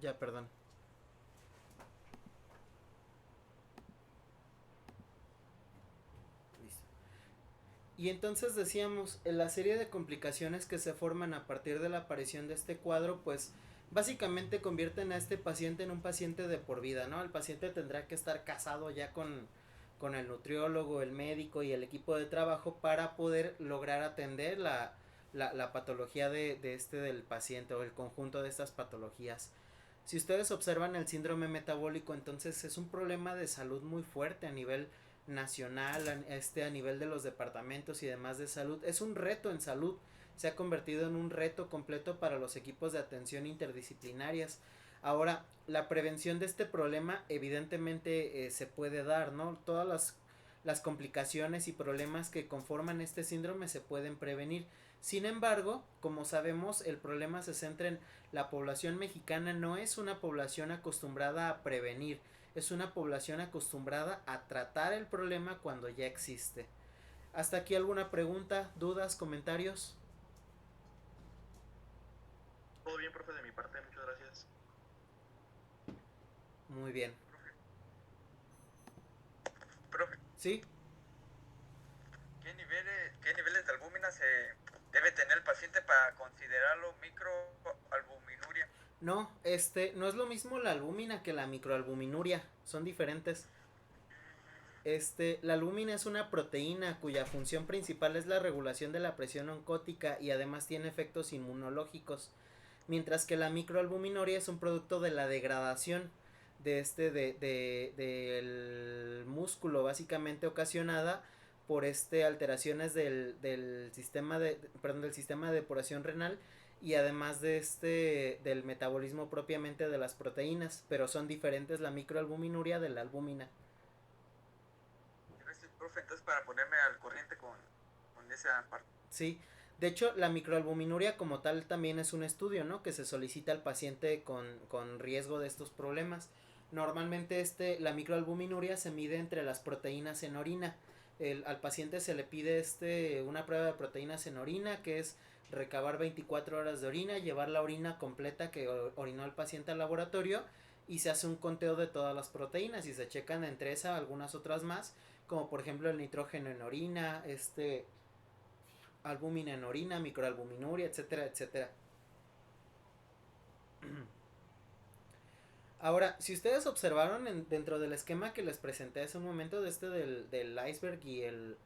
Ya, perdón. Listo. Y entonces decíamos, en la serie de complicaciones que se forman a partir de la aparición de este cuadro, pues básicamente convierten a este paciente en un paciente de por vida, ¿no? El paciente tendrá que estar casado ya con el nutriólogo, el médico y el equipo de trabajo para poder lograr atender la patología del paciente o el conjunto de estas patologías. Si ustedes observan el síndrome metabólico, entonces es un problema de salud muy fuerte a nivel nacional, a nivel de los departamentos y demás de salud. Es un reto en salud, se ha convertido en un reto completo para los equipos de atención interdisciplinarias. Ahora, la prevención de este problema evidentemente se puede dar, ¿no? Todas las complicaciones y problemas que conforman este síndrome se pueden prevenir. Sin embargo, como sabemos, el problema se centra en la población mexicana no es una población acostumbrada a prevenir, es una población acostumbrada a tratar el problema cuando ya existe. ¿Hasta aquí alguna pregunta, dudas, comentarios? Todo bien, profe, de mi parte, muchas gracias. Muy bien. Profe, profe, ¿Sí? qué niveles de albúmina se debe tener el paciente para considerarlo microalbuminuria? No, no es lo mismo la albúmina que la microalbuminuria, son diferentes. La albúmina es una proteína cuya función principal es la regulación de la presión oncótica y además tiene efectos inmunológicos, mientras que la microalbuminuria es un producto de la degradación del músculo, básicamente ocasionada por alteraciones del sistema del sistema de depuración renal y además del metabolismo propiamente de las proteínas, pero son diferentes la microalbuminuria de la albúmina. Gracias, profe, entonces para ponerme al corriente con esa parte. Sí, de hecho la microalbuminuria como tal también es un estudio, ¿no? Que se solicita al paciente con riesgo de estos problemas. Normalmente la microalbuminuria se mide entre las proteínas en orina. Al paciente se le pide una prueba de proteínas en orina, que es recabar 24 horas de orina, llevar la orina completa que orinó el paciente al laboratorio y se hace un conteo de todas las proteínas y se checan entre esa algunas otras más, como por ejemplo el nitrógeno en orina, albúmina en orina, microalbuminuria, etcétera, etcétera. Ahora, si ustedes observaron dentro del esquema que les presenté hace un momento de del iceberg y el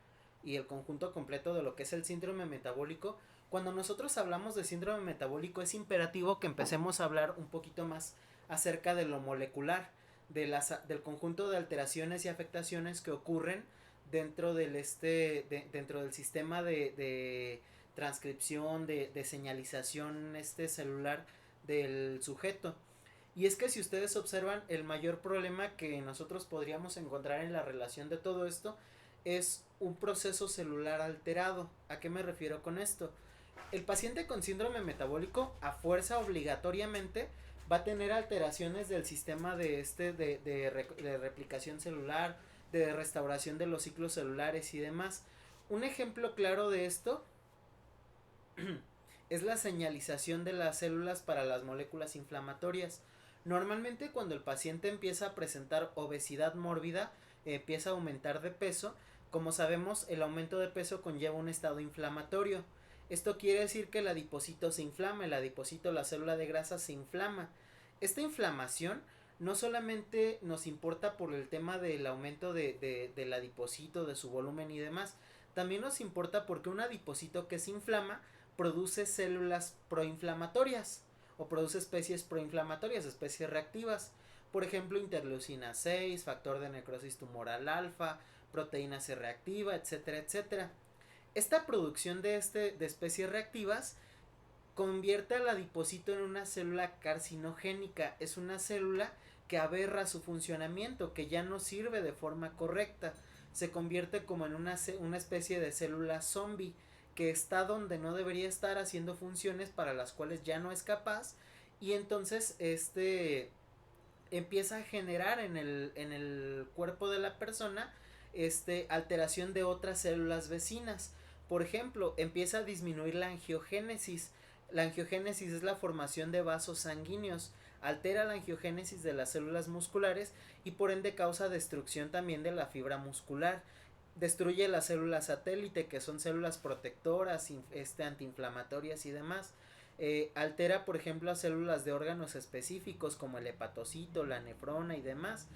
conjunto completo de lo que es el síndrome metabólico, cuando nosotros hablamos de síndrome metabólico es imperativo que empecemos a hablar un poquito más acerca de lo molecular, del conjunto de alteraciones y afectaciones que ocurren dentro del sistema de transcripción, de señalización celular del sujeto. Y es que si ustedes observan, el mayor problema que nosotros podríamos encontrar en la relación de todo esto es un proceso celular alterado. ¿A qué me refiero con esto? El paciente con síndrome metabólico a fuerza obligatoriamente va a tener alteraciones del sistema de replicación celular, de restauración de los ciclos celulares y demás. Un ejemplo claro de esto es la señalización de las células para las moléculas inflamatorias. Normalmente cuando el paciente empieza a presentar obesidad mórbida, empieza a aumentar de peso, como sabemos el aumento de peso conlleva un estado inflamatorio. Esto quiere decir que el adipocito se inflama, el adipocito, la célula de grasa se inflama. Esta inflamación no solamente nos importa por el tema del aumento del adipocito, de su volumen y demás, también nos importa porque un adipocito que se inflama produce células proinflamatorias o produce especies proinflamatorias, especies reactivas. Por ejemplo, interleucina 6, factor de necrosis tumoral alfa, proteína C reactiva, etcétera, etcétera. Esta producción de especies reactivas convierte al adipocito en una célula carcinogénica. Es una célula que aberra su funcionamiento, que ya no sirve de forma correcta. Se convierte como en una especie de célula zombie que está donde no debería estar haciendo funciones para las cuales ya no es capaz y entonces empieza a generar en el cuerpo de la persona alteración de otras células vecinas. Por ejemplo, empieza a disminuir la angiogénesis. La angiogénesis es la formación de vasos sanguíneos, altera la angiogénesis de las células musculares y por ende causa destrucción también de la fibra muscular. Destruye las células satélite, que son células protectoras, antiinflamatorias y demás. Altera, por ejemplo, a células de órganos específicos como el hepatocito, la nefrona y demás.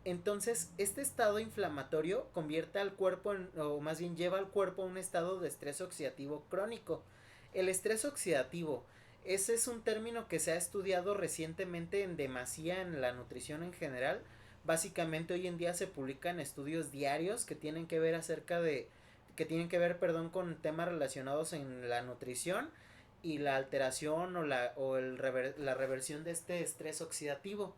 Entonces, este estado inflamatorio convierte al cuerpo, o más bien lleva al cuerpo a un estado de estrés oxidativo crónico. El estrés oxidativo, ese es un término que se ha estudiado recientemente en demasía en la nutrición en general. Básicamente hoy en día se publican estudios diarios que tienen que ver con temas relacionados en la nutrición y la alteración la reversión de este estrés oxidativo.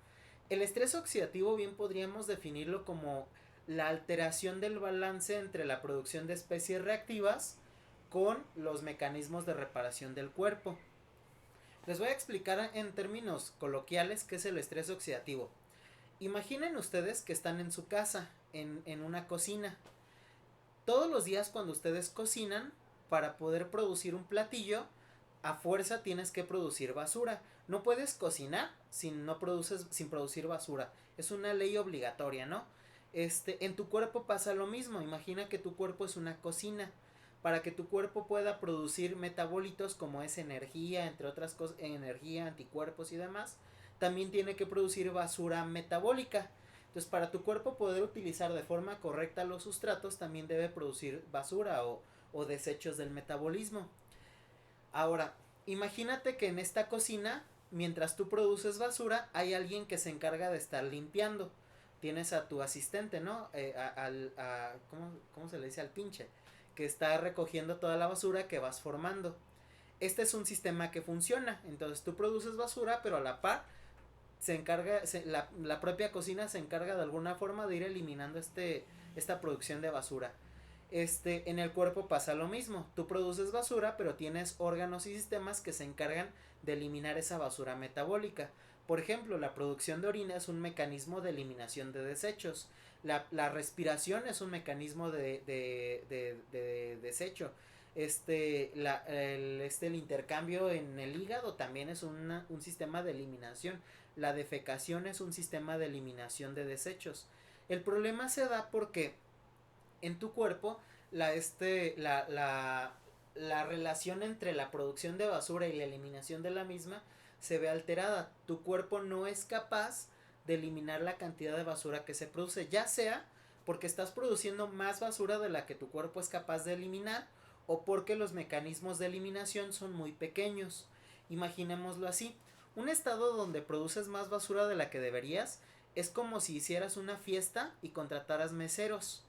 El estrés oxidativo bien podríamos definirlo como la alteración del balance entre la producción de especies reactivas con los mecanismos de reparación del cuerpo. Les voy a explicar en términos coloquiales qué es el estrés oxidativo. Imaginen ustedes que están en su casa, en una cocina. Todos los días cuando ustedes cocinan, para poder producir un platillo, a fuerza tienes que producir basura. No puedes cocinar sin producir basura. Es una ley obligatoria, ¿no? En tu cuerpo pasa lo mismo. Imagina que tu cuerpo es una cocina. Para que tu cuerpo pueda producir metabolitos como es energía, entre otras cosas, energía, anticuerpos y demás, también tiene que producir basura metabólica. Entonces, para tu cuerpo poder utilizar de forma correcta los sustratos, también debe producir basura o desechos del metabolismo. Ahora, imagínate que en esta cocina, mientras tú produces basura, hay alguien que se encarga de estar limpiando. Tienes a tu asistente, ¿no? ¿Cómo se le dice? Al pinche, que está recogiendo toda la basura que vas formando. Este es un sistema que funciona. Entonces tú produces basura, pero a la par la propia cocina se encarga de alguna forma de ir eliminando esta producción de basura. En el cuerpo pasa lo mismo. Tú produces basura, pero tienes órganos y sistemas que se encargan de eliminar esa basura metabólica. Por ejemplo, la producción de orina es un mecanismo de eliminación de desechos. La respiración es un mecanismo de desecho. El intercambio en el hígado también es un sistema de eliminación. La defecación es un sistema de eliminación de desechos. El problema se da porque en tu cuerpo la relación entre la producción de basura y la eliminación de la misma se ve alterada. Tu cuerpo no es capaz de eliminar la cantidad de basura que se produce, ya sea porque estás produciendo más basura de la que tu cuerpo es capaz de eliminar o porque los mecanismos de eliminación son muy pequeños. Imaginémoslo así: un estado donde produces más basura de la que deberías es como si hicieras una fiesta y contrataras meseros.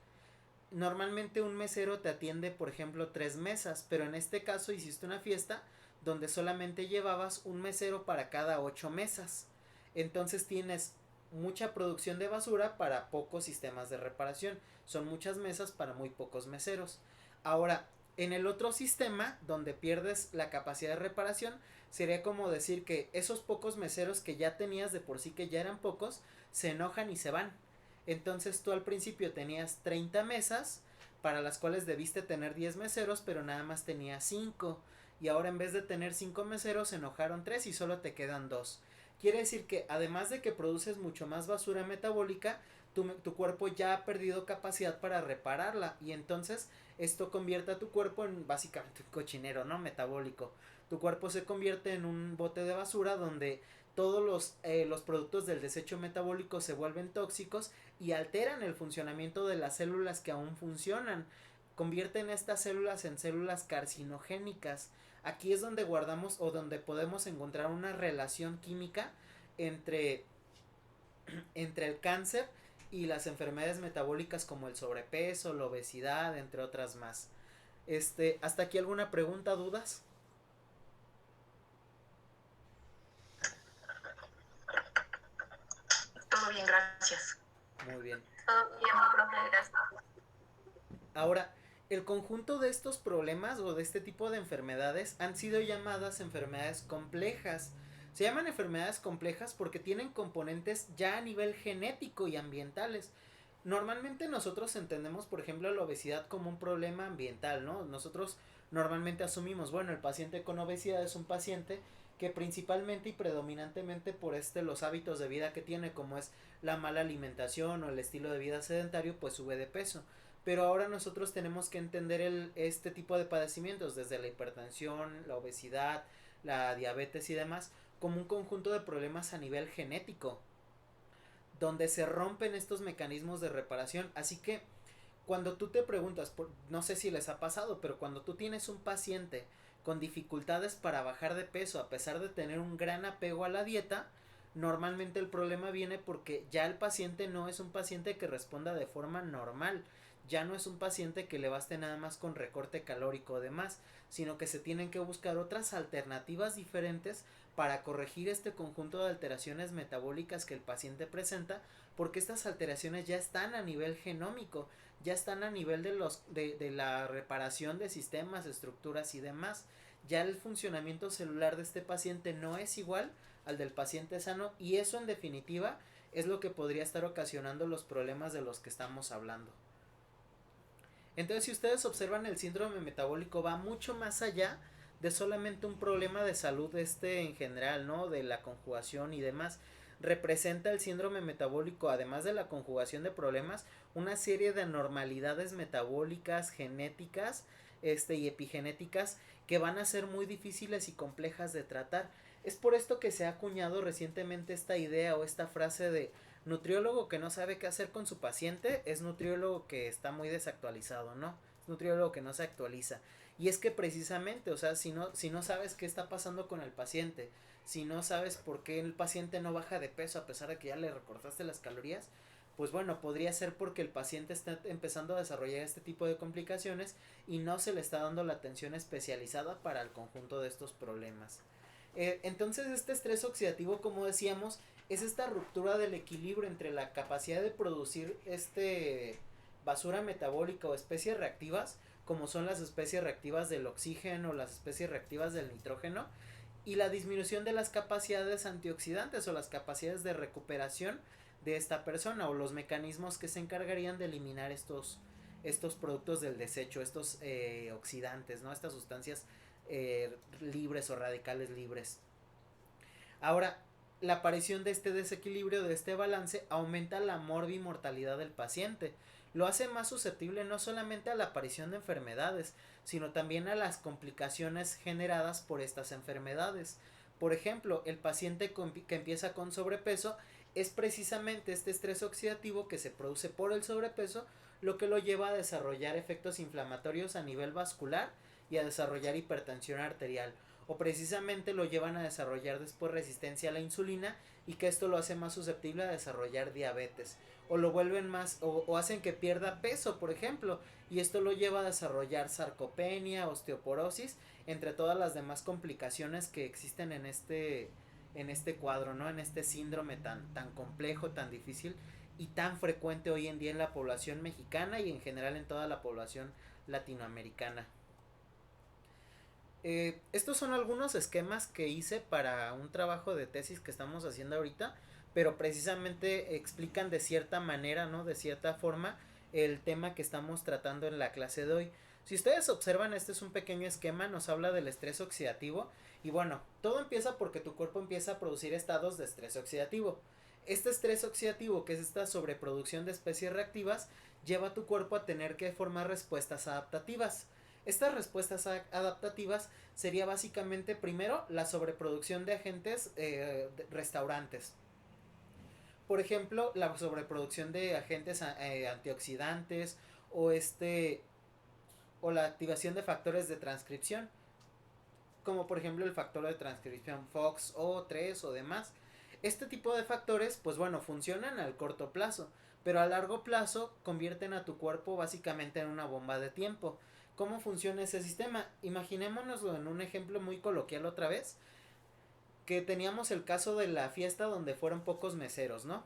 Normalmente un mesero te atiende, por ejemplo, 3 mesas, pero en este caso hiciste una fiesta donde solamente llevabas un mesero para cada 8 mesas. Entonces tienes mucha producción de basura para pocos sistemas de reparación. Son muchas mesas para muy pocos meseros. Ahora, en el otro sistema, donde pierdes la capacidad de reparación, sería como decir que esos pocos meseros que ya tenías de por sí, que ya eran pocos, se enojan y se van. Entonces tú al principio tenías 30 mesas para las cuales debiste tener 10 meseros, pero nada más tenías 5. Y ahora en vez de tener 5 meseros se enojaron 3 y solo te quedan 2. Quiere decir que además de que produces mucho más basura metabólica, tu cuerpo ya ha perdido capacidad para repararla. Y entonces esto convierte a tu cuerpo en básicamente un cochinero, ¿no? Metabólico. Tu cuerpo se convierte en un bote de basura donde todos los productos del desecho metabólico se vuelven tóxicos y alteran el funcionamiento de las células que aún funcionan. Convierten estas células en células carcinogénicas. Aquí es donde guardamos o donde podemos encontrar una relación química entre, entre el cáncer y las enfermedades metabólicas como el sobrepeso, la obesidad, entre otras más. ¿Hasta aquí alguna pregunta, dudas? Todo bien, gracias. Muy bien. Todo bien, profe, gracias. Ahora, el conjunto de estos problemas o de este tipo de enfermedades han sido llamadas enfermedades complejas. Se llaman enfermedades complejas porque tienen componentes ya a nivel genético y ambientales. Normalmente nosotros entendemos, por ejemplo, la obesidad como un problema ambiental, ¿no? Nosotros normalmente asumimos, bueno, el paciente con obesidad es un paciente que principalmente y predominantemente por los hábitos de vida que tiene, como es la mala alimentación o el estilo de vida sedentario, pues sube de peso. Pero ahora nosotros tenemos que entender este tipo de padecimientos, desde la hipertensión, la obesidad, la diabetes y demás, como un conjunto de problemas a nivel genético, donde se rompen estos mecanismos de reparación. Así que cuando tú te preguntas, no sé si les ha pasado, pero cuando tú tienes un paciente con dificultades para bajar de peso a pesar de tener un gran apego a la dieta, normalmente el problema viene porque ya el paciente no es un paciente que responda de forma normal, ya no es un paciente que le baste nada más con recorte calórico o demás, sino que se tienen que buscar otras alternativas diferentes para corregir este conjunto de alteraciones metabólicas que el paciente presenta, porque estas alteraciones ya están a nivel genómico, ya están a nivel de la reparación de sistemas, estructuras y demás. Ya el funcionamiento celular de este paciente no es igual al del paciente sano, y eso en definitiva es lo que podría estar ocasionando los problemas de los que estamos hablando. Entonces, si ustedes observan, el síndrome metabólico va mucho más allá de solamente un problema de salud en general, ¿no? De la conjugación y demás. Representa el síndrome metabólico, además de la conjugación de problemas, una serie de anormalidades metabólicas, genéticas, y epigenéticas, que van a ser muy difíciles y complejas de tratar. Es por esto que se ha acuñado recientemente esta idea o esta frase de nutriólogo que no sabe qué hacer con su paciente, es nutriólogo que está muy desactualizado, ¿no? Es nutriólogo que no se actualiza. Y es que precisamente, o sea, si no sabes qué está pasando con el paciente, si no sabes por qué el paciente no baja de peso a pesar de que ya le recortaste las calorías, pues bueno, podría ser porque el paciente está empezando a desarrollar este tipo de complicaciones y no se le está dando la atención especializada para el conjunto de estos problemas. Entonces, este estrés oxidativo, como decíamos, es esta ruptura del equilibrio entre la capacidad de producir basura metabólica o especies reactivas, como son las especies reactivas del oxígeno, las especies reactivas del nitrógeno, y la disminución de las capacidades antioxidantes o las capacidades de recuperación de esta persona, o los mecanismos que se encargarían de eliminar estos productos del desecho, estos oxidantes, ¿no? Estas sustancias libres o radicales libres. Ahora, la aparición de este desequilibrio, de este balance, aumenta la morbimortalidad del paciente. Lo hace más susceptible no solamente a la aparición de enfermedades, sino también a las complicaciones generadas por estas enfermedades. Por ejemplo, el paciente que empieza con sobrepeso, es precisamente este estrés oxidativo que se produce por el sobrepeso lo que lo lleva a desarrollar efectos inflamatorios a nivel vascular y a desarrollar hipertensión arterial, o precisamente lo llevan a desarrollar después resistencia a la insulina, y que esto lo hace más susceptible a desarrollar diabetes, o lo vuelven más o hacen que pierda peso, por ejemplo, y esto lo lleva a desarrollar sarcopenia, osteoporosis, entre todas las demás complicaciones que existen en este cuadro, ¿no? En este síndrome tan complejo, tan difícil y tan frecuente hoy en día en la población mexicana y en general en toda la población latinoamericana. Estos son algunos esquemas que hice para un trabajo de tesis que estamos haciendo ahorita, pero precisamente explican de cierta manera, ¿no? De cierta forma, el tema que estamos tratando en la clase de hoy. Si ustedes observan, este es un pequeño esquema, nos habla del estrés oxidativo, y bueno, todo empieza porque tu cuerpo empieza a producir estados de estrés oxidativo. Este estrés oxidativo, que es esta sobreproducción de especies reactivas, lleva a tu cuerpo a tener que formar respuestas adaptativas. Estas respuestas adaptativas sería básicamente, primero, la sobreproducción de agentes restaurantes. Por ejemplo, la sobreproducción de agentes antioxidantes, o la activación de factores de transcripción, como por ejemplo el factor de transcripción FOXO3 o demás. Este tipo de factores, pues bueno, funcionan al corto plazo, pero a largo plazo convierten a tu cuerpo básicamente en una bomba de tiempo. ¿Cómo funciona ese sistema? Imaginémonoslo en un ejemplo muy coloquial otra vez, que teníamos el caso de la fiesta donde fueron pocos meseros, ¿no?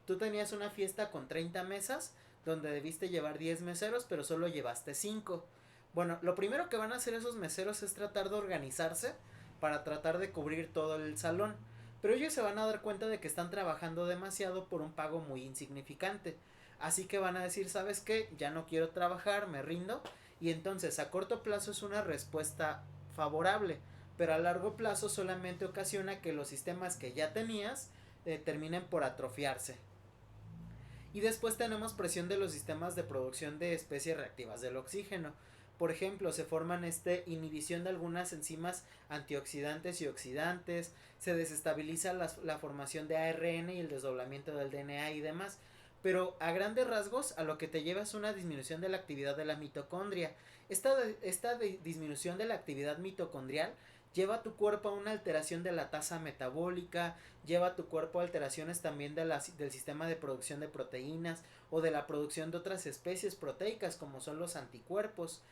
Tú tenías una fiesta con 30 mesas, donde debiste llevar 10 meseros, pero solo llevaste 5. Bueno, lo primero que van a hacer esos meseros es tratar de organizarse para tratar de cubrir todo el salón, pero ellos se van a dar cuenta de que están trabajando demasiado por un pago muy insignificante. Así que van a decir, ¿sabes qué? Ya no quiero trabajar, me rindo, y entonces a corto plazo es una respuesta favorable, pero a largo plazo solamente ocasiona que los sistemas que ya tenías terminen por atrofiarse. Y después tenemos presión de los sistemas de producción de especies reactivas del oxígeno. Por ejemplo, se forman inhibición de algunas enzimas antioxidantes y oxidantes, se desestabiliza la formación de ARN y el desdoblamiento del DNA y demás. Pero a grandes rasgos a lo que te lleva es una disminución de la actividad de la mitocondria. Esta disminución de la actividad mitocondrial lleva a tu cuerpo a una alteración de la tasa metabólica, lleva a tu cuerpo a alteraciones también del sistema de producción de proteínas o de la producción de otras especies proteicas como son los anticuerpos.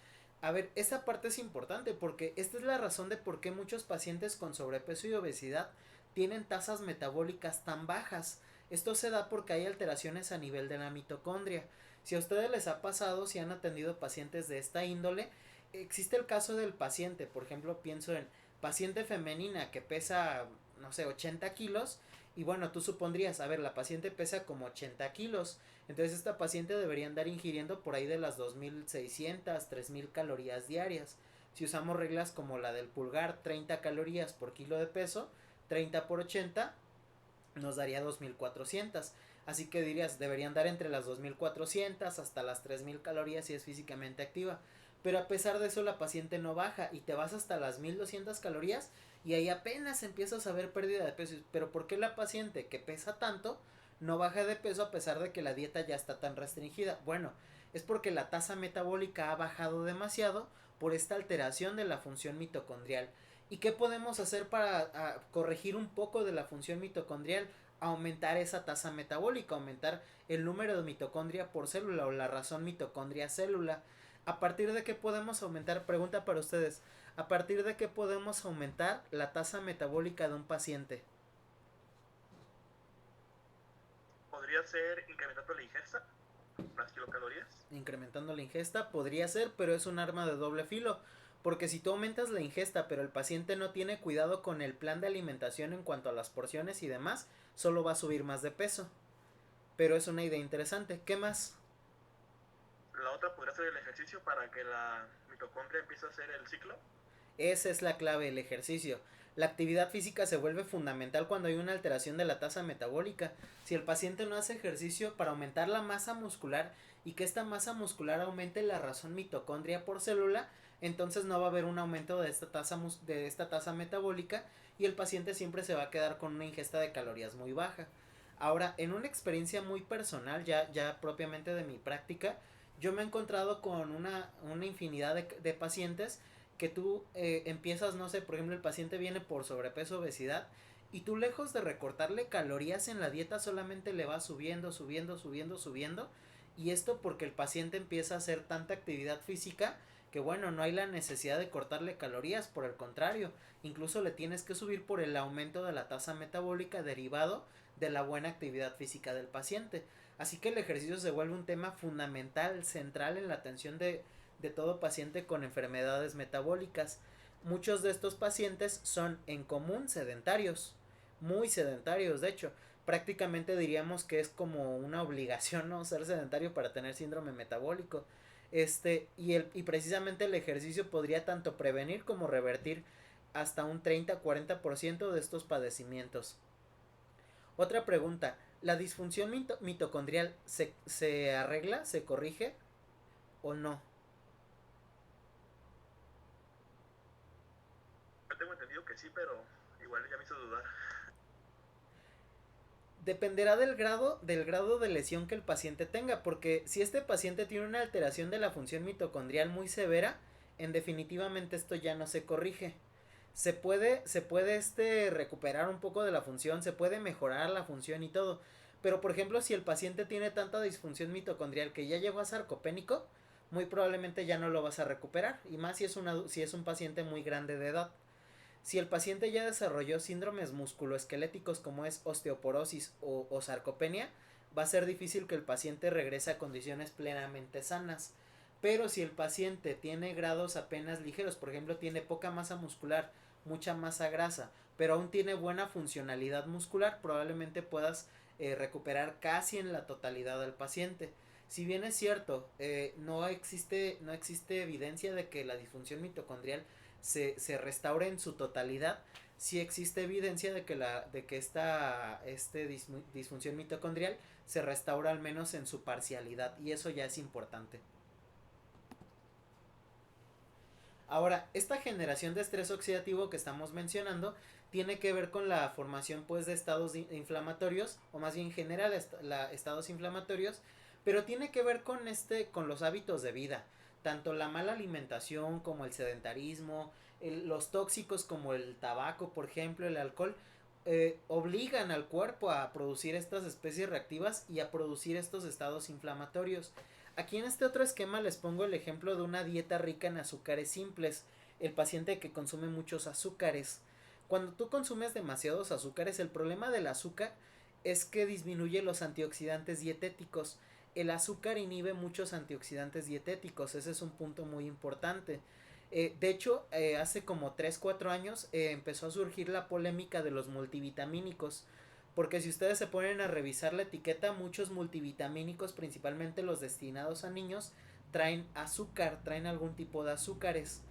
A ver, esta parte es importante porque esta es la razón de por qué muchos pacientes con sobrepeso y obesidad tienen tasas metabólicas tan bajas. Esto se da porque hay alteraciones a nivel de la mitocondria. Si a ustedes les ha pasado, si han atendido pacientes de esta índole, existe el caso del paciente, por ejemplo, pienso en paciente femenina que pesa, no sé, 80 kilos, y bueno, tú supondrías, a ver, la paciente pesa como 80 kilos, entonces esta paciente debería andar ingiriendo por ahí de las 2600, 3000 calorías diarias. Si usamos reglas como la del pulgar, 30 calorías por kilo de peso, 30 por 80, nos daría 2400. Así que dirías, deberían dar entre las 2400 hasta las 3000 calorías si es físicamente activa. Pero a pesar de eso la paciente no baja y te vas hasta las 1200 calorías y ahí apenas empiezas a ver pérdida de peso. Pero ¿por qué la paciente que pesa tanto no baja de peso a pesar de que la dieta ya está tan restringida? Bueno, es porque la tasa metabólica ha bajado demasiado por esta alteración de la función mitocondrial. ¿Y qué podemos hacer para corregir un poco de la función mitocondrial? Aumentar esa tasa metabólica, aumentar el número de mitocondria por célula o la razón mitocondria célula. ¿A partir de qué podemos aumentar? Pregunta para ustedes. ¿A partir de qué podemos aumentar la tasa metabólica de un paciente? ¿Podría ser incrementando la ingesta? ¿Las kilocalorías? Incrementando la ingesta, podría ser, pero es un arma de doble filo. Porque si tú aumentas la ingesta, pero el paciente no tiene cuidado con el plan de alimentación en cuanto a las porciones y demás, solo va a subir más de peso. Pero es una idea interesante. ¿Qué más? La otra podría ser el ejercicio para que la mitocondria empiece a hacer el ciclo. Esa es la clave, el ejercicio. La actividad física se vuelve fundamental cuando hay una alteración de la tasa metabólica. Si el paciente no hace ejercicio para aumentar la masa muscular y que esta masa muscular aumente la razón mitocondria por célula, entonces no va a haber un aumento de esta tasa metabólica y el paciente siempre se va a quedar con una ingesta de calorías muy baja. Ahora, en una experiencia muy personal, ya propiamente de mi práctica, yo me he encontrado con una infinidad de pacientes que tú empiezas, no sé, por ejemplo, el paciente viene por sobrepeso, obesidad, y tú lejos de recortarle calorías en la dieta solamente le vas subiendo, y esto porque el paciente empieza a hacer tanta actividad física que bueno, no hay la necesidad de cortarle calorías, por el contrario, incluso le tienes que subir por el aumento de la tasa metabólica derivado de la buena actividad física del paciente. Así que el ejercicio se vuelve un tema fundamental, central en la atención de todo paciente con enfermedades metabólicas. Muchos de estos pacientes son en común sedentarios, muy sedentarios de hecho. Prácticamente diríamos que es como una obligación, ¿no? Ser sedentario para tener síndrome metabólico. Y precisamente el ejercicio podría tanto prevenir como revertir hasta un 30-40% de estos padecimientos. Otra pregunta, ¿la disfunción mitocondrial se arregla, se corrige o no? Yo tengo entendido que sí, pero igual ya me hizo dudar. Dependerá del grado de lesión que el paciente tenga, porque si este paciente tiene una alteración de la función mitocondrial muy severa, en definitivamente esto ya no se corrige. Se puede recuperar un poco de la función, se puede mejorar la función y todo, pero por ejemplo si el paciente tiene tanta disfunción mitocondrial que ya llegó a sarcopénico, muy probablemente ya no lo vas a recuperar, y más si es un paciente muy grande de edad. Si el paciente ya desarrolló síndromes musculoesqueléticos como es osteoporosis o sarcopenia, va a ser difícil que el paciente regrese a condiciones plenamente sanas. Pero si el paciente tiene grados apenas ligeros, por ejemplo tiene poca masa muscular, mucha masa grasa, pero aún tiene buena funcionalidad muscular, probablemente puedas recuperar casi en la totalidad al paciente. Si bien es cierto, no existe evidencia de que la disfunción mitocondrial se restaure en su totalidad, sí existe evidencia de que disfunción mitocondrial se restaura al menos en su parcialidad, y eso ya es importante. Ahora, esta generación de estrés oxidativo que estamos mencionando tiene que ver con la formación pues de estados inflamatorios, o más bien general estados inflamatorios, pero tiene que ver con los hábitos de vida, tanto la mala alimentación como el sedentarismo, los tóxicos como el tabaco, por ejemplo, el alcohol, obligan al cuerpo a producir estas especies reactivas y a producir estos estados inflamatorios. Aquí en este otro esquema les pongo el ejemplo de una dieta rica en azúcares simples, el paciente que consume muchos azúcares. Cuando tú consumes demasiados azúcares, el problema del azúcar es que disminuye los antioxidantes dietéticos. El azúcar inhibe muchos antioxidantes dietéticos, ese es un punto muy importante. De hecho, hace como 3-4 años empezó a surgir la polémica de los multivitamínicos, porque si ustedes se ponen a revisar la etiqueta, muchos multivitamínicos, principalmente los destinados a niños, traen azúcar, traen algún tipo de azúcares.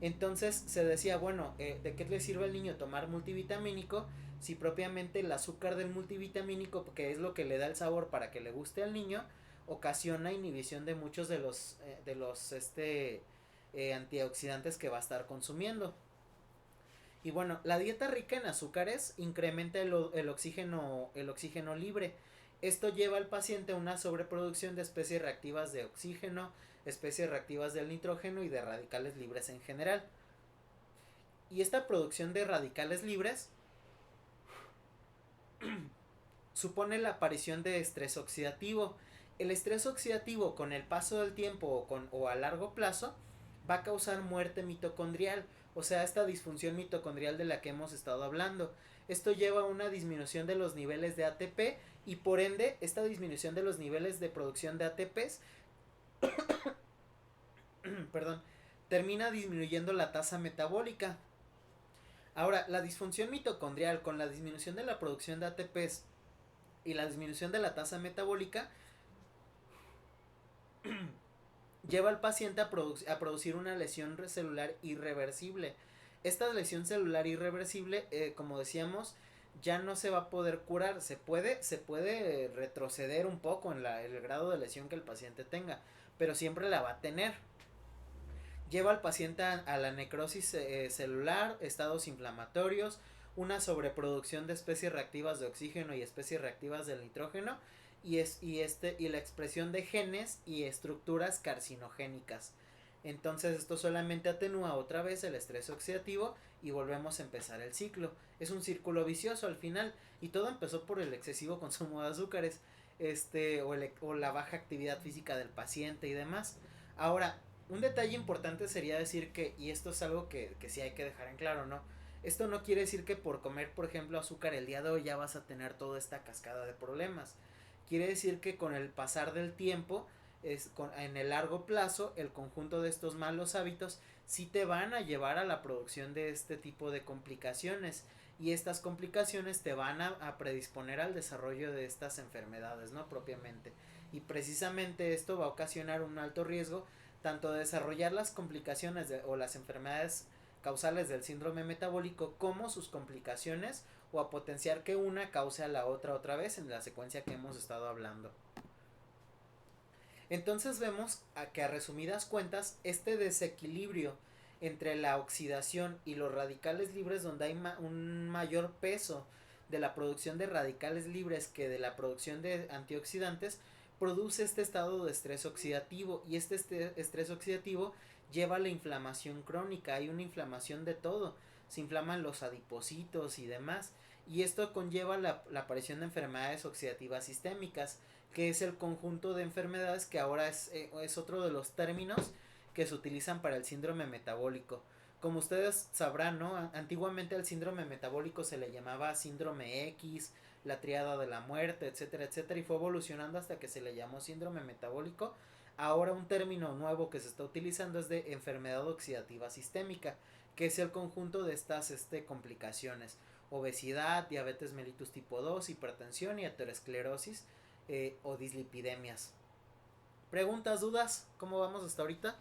Entonces se decía, bueno, ¿de qué le sirve al niño tomar multivitamínico si propiamente el azúcar del multivitamínico, que es lo que le da el sabor para que le guste al niño, ocasiona inhibición de muchos de los antioxidantes que va a estar consumiendo? Y bueno, la dieta rica en azúcares incrementa el oxígeno libre. Esto lleva al paciente a una sobreproducción de especies reactivas de oxígeno, especies reactivas del nitrógeno y de radicales libres en general. Y esta producción de radicales libres supone la aparición de estrés oxidativo. El estrés oxidativo, con el paso del tiempo o a largo plazo, va a causar muerte mitocondrial, o sea, esta disfunción mitocondrial de la que hemos estado hablando. Esto lleva a una disminución de los niveles de ATP y por ende esta disminución de los niveles de producción de ATPs perdón, termina disminuyendo la tasa metabólica. Ahora, la disfunción mitocondrial con la disminución de la producción de ATPs y la disminución de la tasa metabólica lleva al paciente a producir una lesión celular irreversible. Esta lesión celular irreversible, como decíamos, ya no se va a poder curar. Se puede retroceder un poco en el grado de lesión que el paciente tenga, pero siempre la va a tener. Lleva al paciente a la necrosis celular, estados inflamatorios, una sobreproducción de especies reactivas de oxígeno y especies reactivas del nitrógeno, y la expresión de genes y estructuras carcinogénicas. Entonces esto solamente atenúa otra vez el estrés oxidativo y volvemos a empezar el ciclo. Es un círculo vicioso al final, y todo empezó por el excesivo consumo de azúcares, o la baja actividad física del paciente y demás. Ahora, un detalle importante sería decir que, y esto es algo que sí hay que dejar en claro, ¿no? Esto no quiere decir que por comer, por ejemplo, azúcar el día de hoy ya vas a tener toda esta cascada de problemas. Quiere decir que con el pasar del tiempo, en el largo plazo, el conjunto de estos malos hábitos sí te van a llevar a la producción de este tipo de complicaciones, y estas complicaciones te van a predisponer al desarrollo de estas enfermedades, ¿no? Propiamente. Y precisamente esto va a ocasionar un alto riesgo tanto de desarrollar las complicaciones o las enfermedades causales del síndrome metabólico, como sus complicaciones, o a potenciar que una cause a la otra vez en la secuencia que hemos estado hablando. Entonces vemos que a resumidas cuentas este desequilibrio entre la oxidación y los radicales libres, donde hay un mayor peso de la producción de radicales libres que de la producción de antioxidantes, produce este estado de estrés oxidativo, y este estrés oxidativo lleva a la inflamación crónica. Hay una inflamación de todo, se inflaman los adipocitos y demás, y esto conlleva la aparición de enfermedades oxidativas sistémicas, que es el conjunto de enfermedades que ahora es otro de los términos que se utilizan para el síndrome metabólico. Como ustedes sabrán, ¿no? Antiguamente al síndrome metabólico se le llamaba síndrome X, la triada de la muerte, etcétera, etcétera, y fue evolucionando hasta que se le llamó síndrome metabólico. Ahora un término nuevo que se está utilizando es de enfermedad oxidativa sistémica, que es el conjunto de estas complicaciones: obesidad, diabetes mellitus tipo 2, hipertensión y aterosclerosis o dislipidemias. ¿Preguntas, dudas? ¿Cómo vamos hasta ahorita?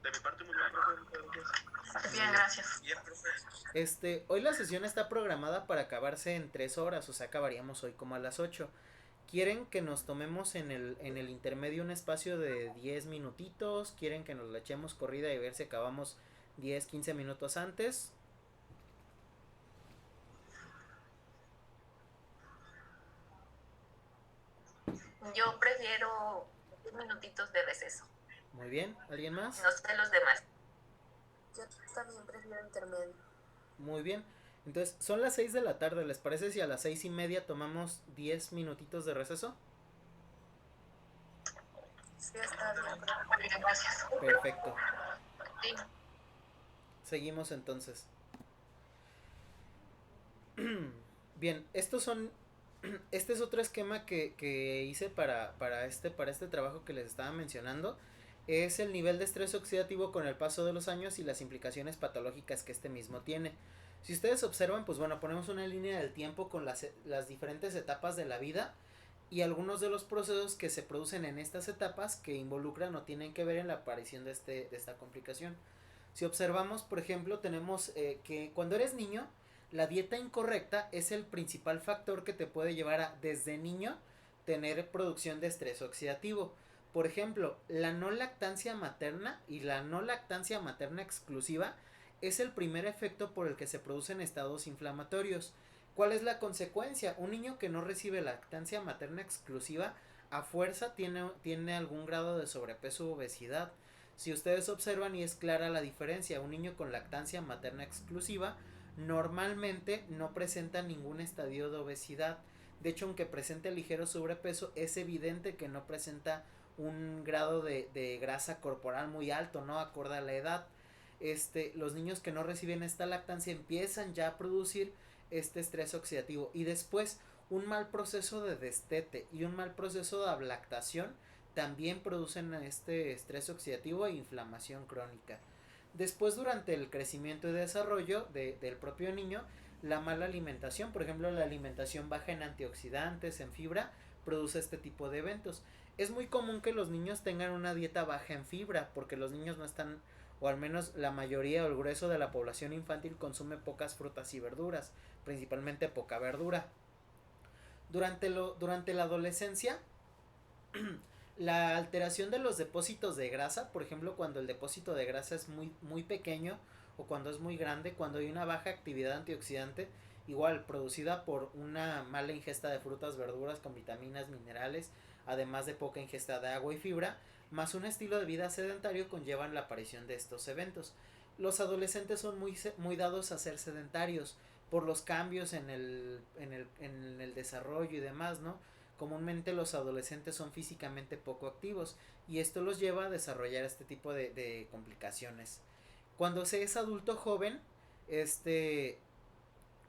De mi parte, muy bien, profe, muchas gracias. Bien, gracias. Bien, profe. Hoy la sesión está programada para acabarse en 3 horas, o sea, acabaríamos hoy como a las 8. ¿Quieren que nos tomemos en el intermedio un espacio de 10 minutitos? ¿Quieren que nos la echemos corrida y ver si acabamos 10, 15 minutos antes? Yo prefiero 10 minutitos de receso. Muy bien, ¿alguien más? No sé los demás. Yo también prefiero intermedio. Muy bien. Entonces, son las 6 de la tarde. ¿Les parece si a las 6:30 tomamos 10 minutitos de receso? Sí, está bien. Muy bien, gracias. Perfecto. Sí. Seguimos entonces. Bien, este es otro esquema que hice para este trabajo que les estaba mencionando. Es el nivel de estrés oxidativo con el paso de los años y las implicaciones patológicas que este mismo tiene. Si ustedes observan, pues bueno, ponemos una línea del tiempo con las diferentes etapas de la vida y algunos de los procesos que se producen en estas etapas que involucran o tienen que ver en la aparición de esta complicación. Si observamos, por ejemplo, tenemos que cuando eres niño, la dieta incorrecta es el principal factor que te puede llevar a, desde niño, tener producción de estrés oxidativo. Por ejemplo, la no lactancia materna y la no lactancia materna exclusiva es el primer efecto por el que se producen estados inflamatorios. ¿Cuál es la consecuencia? Un niño que no recibe lactancia materna exclusiva a fuerza tiene algún grado de sobrepeso u obesidad. Si ustedes observan y es clara la diferencia, un niño con lactancia materna exclusiva normalmente no presenta ningún estadio de obesidad. De hecho, aunque presente ligero sobrepeso, es evidente que no presenta un grado de grasa corporal muy alto, ¿no? Acorde a la edad. Los niños que no reciben esta lactancia empiezan ya a producir este estrés oxidativo y después un mal proceso de destete y un mal proceso de ablactación también producen este estrés oxidativo e inflamación crónica. Después, durante el crecimiento y desarrollo del propio niño, la mala alimentación, por ejemplo la alimentación baja en antioxidantes, en fibra, produce este tipo de eventos. Es muy común que los niños tengan una dieta baja en fibra porque los niños no están, o al menos la mayoría o el grueso de la población infantil consume pocas frutas y verduras, principalmente poca verdura. Durante la adolescencia, la alteración de los depósitos de grasa, por ejemplo, cuando el depósito de grasa es muy pequeño o cuando es muy grande, cuando hay una baja actividad antioxidante, igual producida por una mala ingesta de frutas, verduras con vitaminas, minerales, además de poca ingesta de agua y fibra, más un estilo de vida sedentario conllevan la aparición de estos eventos. Los adolescentes son muy dados a ser sedentarios por los cambios en el desarrollo y demás, ¿no? Comúnmente los adolescentes son físicamente poco activos y esto los lleva a desarrollar este tipo de complicaciones. Cuando se es adulto joven,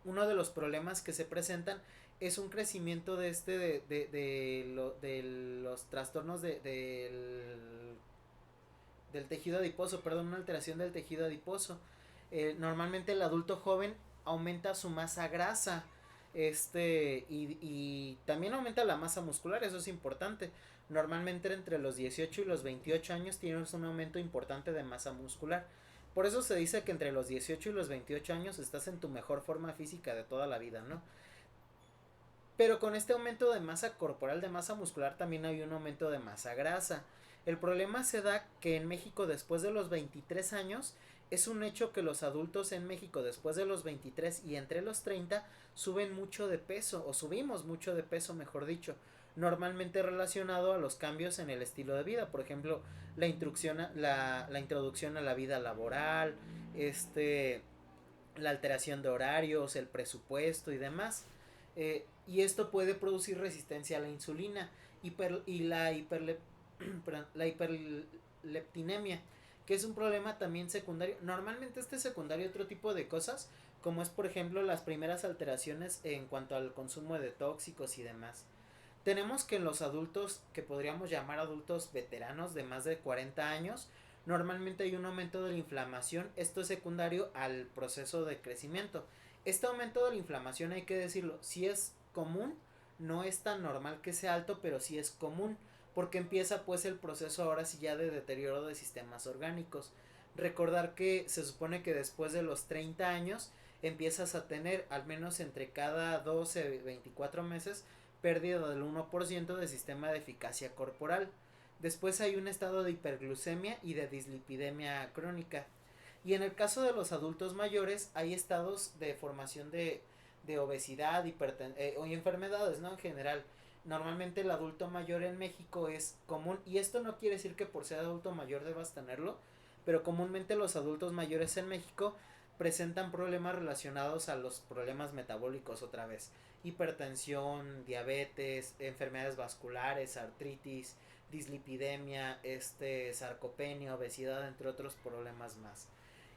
uno de los problemas que se presentan es un crecimiento de los trastornos del tejido adiposo, perdón, una alteración del tejido adiposo. Normalmente el adulto joven aumenta su masa grasa, y también aumenta la masa muscular, eso es importante. Normalmente entre los 18 y los 28 años tienes un aumento importante de masa muscular. Por eso se dice que entre los 18 y los 28 años estás en tu mejor forma física de toda la vida, ¿no? Pero con este aumento de masa corporal, de masa muscular, también hay un aumento de masa grasa. El problema se da que en México después de los 23 años, es un hecho que los adultos en México después de los 23 y entre los 30 suben mucho de peso, o subimos mucho de peso, mejor dicho, normalmente relacionado a los cambios en el estilo de vida, por ejemplo, la introducción a la vida laboral, la alteración de horarios, el presupuesto y demás. Y esto puede producir resistencia a la insulina y la hiperleptinemia, que es un problema también secundario. Normalmente este es secundario a otro tipo de cosas, como es por ejemplo las primeras alteraciones en cuanto al consumo de tóxicos y demás. Tenemos que en los adultos, que podríamos llamar adultos veteranos de más de 40 años, normalmente hay un aumento de la inflamación. Esto es secundario al proceso de crecimiento. Este aumento de la inflamación, hay que decirlo, sí es común, no es tan normal que sea alto, pero sí es común, porque empieza pues el proceso ahora sí ya de deterioro de sistemas orgánicos. Recordar que se supone que después de los 30 años empiezas a tener al menos entre cada 12 24 meses pérdida del 1% de sistema de eficacia corporal. Después hay un estado de hiperglucemia y de dislipidemia crónica. Y en el caso de los adultos mayores hay estados de formación de obesidad, o enfermedades, ¿no? En general. Normalmente el adulto mayor en México es común, y esto no quiere decir que por ser adulto mayor debas tenerlo, pero comúnmente los adultos mayores en México presentan problemas relacionados a los problemas metabólicos otra vez. Hipertensión, diabetes, enfermedades vasculares, artritis, dislipidemia, sarcopenia, obesidad, entre otros problemas más.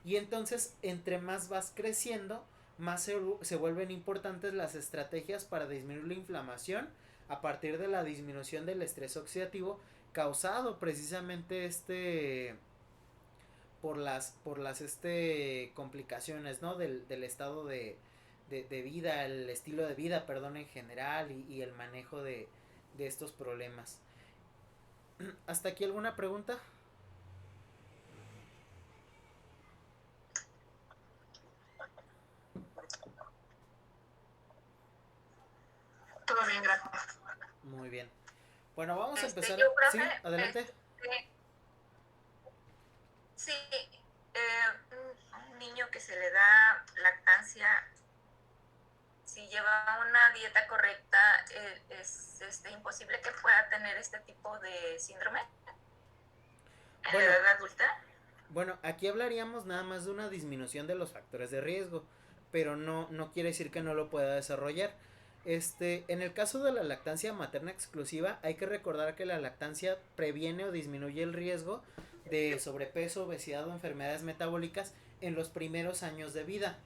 Y entonces, entre más vas creciendo, más se vuelven importantes las estrategias para disminuir la inflamación a partir de la disminución del estrés oxidativo causado precisamente por las complicaciones, ¿no? Del estado de vida, el estilo de vida, perdón, en general, y el manejo de estos problemas. ¿Hasta aquí alguna pregunta? Todo bien, gracias. Muy bien. Bueno, vamos a empezar. Yo, profe, Sí, adelante. Sí, un niño que se le da lactancia, si lleva una dieta correcta, es imposible que pueda tener este tipo de síndrome en Bueno. la edad adulta. Bueno, aquí hablaríamos nada más de una disminución de los factores de riesgo, pero no quiere decir que no lo pueda desarrollar. En el caso de la lactancia materna exclusiva, hay que recordar que la lactancia previene o disminuye el riesgo de sobrepeso, obesidad o enfermedades metabólicas en los primeros años de vida.